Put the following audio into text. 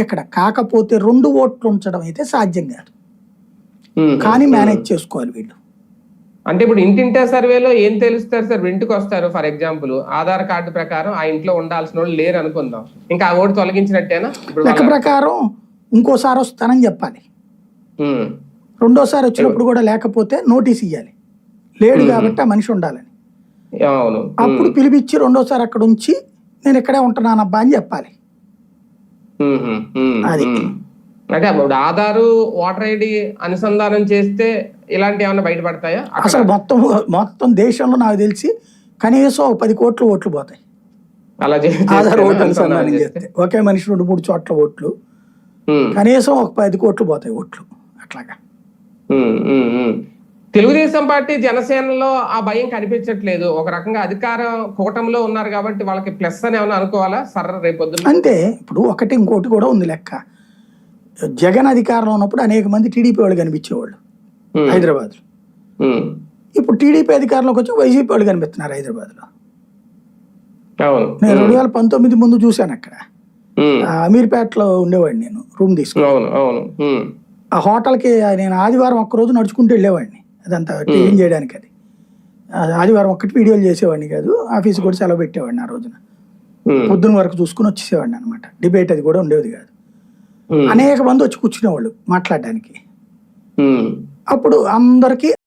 ఇక్కడ కాకపోతే 2 ఓట్లు ఉంచడం అయితే సాధ్యం కాదు, కానీ మేనేజ్ చేసుకోవాలి వీళ్ళు. అంటే ఇప్పుడు ఇంటింటా సర్వేలో ఏం తెలుస్తారు సార్? ఇంటికి వస్తారు, ఫర్ ఎగ్జాంపుల్ ఆధార్ కార్డు ప్రకారం ఆ ఇంట్లో ఉండాల్సిన వాళ్ళు లేరు అనుకుందాం, ఇంకా ఆ ఓటు తొలగించినట్టేనా? లెక్క ప్రకారం ఇంకోసారి వస్తానని చెప్పాలి. రెండోసారి వచ్చినప్పుడు కూడా లేకపోతే నోటీస్ ఇవ్వాలి, లేడు కాబట్టి ఆ మనిషి ఉండాలని. అప్పుడు పిలిపించి రెండోసారి అక్కడ ఉంచి నేను ఇక్కడే ఉంటున్నానబ్బా అని చెప్పాలి. అది అంటే అప్పుడు ఆధారు ఓటర్ ఐడి అనుసంధానం చేస్తే ఇలాంటి ఏమైనా బయటపడతాయా? అసలు మొత్తం దేశంలో నాకు తెలిసి కనీసం 10 కోట్ల ఓట్లు పోతాయి అలా ఆధార్ ఓటు అనుసంధానం చేస్తే. ఒకే మనిషి 2-3 చోట్ల ఓట్లు కనీసం 10 కోట్లు పోతాయి ఓట్లు అట్లాగా. తెలుగుదేశం పార్టీ జనసేనలో ఆ భయం కనిపించట్లేదు. ఒక రకంగా అధికారం కూటమిలో ఉన్నారు కాబట్టి వాళ్ళకి ప్లస్ అని ఏమైనా అనుకోవాలా సర్ర రేపొద్దు? అంతే. ఇప్పుడు ఇంకోటి కూడా ఉంది లెక్క. జగన్ అధికారంలో ఉన్నప్పుడు అనేక మంది టీడీపీ వాళ్ళు కనిపించేవాళ్ళు హైదరాబాద్ లో. ఇప్పుడు టీడీపీ అధికారంలోకి వచ్చి వైసీపీ వాళ్ళు కనిపిస్తున్నారు హైదరాబాద్ లో. నేను 2019 ముందు చూశాను అక్కడ అమీర్పేటలో ఉండేవాడిని, నేను రూమ్ తీసుకుని. ఆ హోటల్కి నేను ఆదివారం ఒక్కరోజు నడుచుకుంటూ వెళ్ళేవాడిని, అదంతా క్లీన్ చేయడానికి. అది ఆదివారం ఒక్కటి వీడియోలు చేసేవాడిని కాదు, ఆఫీస్ కూడా సెలవు పెట్టేవాడిని ఆ రోజున. పొద్దున్న వరకు చూసుకుని వచ్చేసేవాడిని అనమాట. డిబేట్ అది కూడా ఉండేది కాదు. అనేక మంది వచ్చి కూర్చునేవాళ్ళు మాట్లాడడానికి. అప్పుడు అందరికి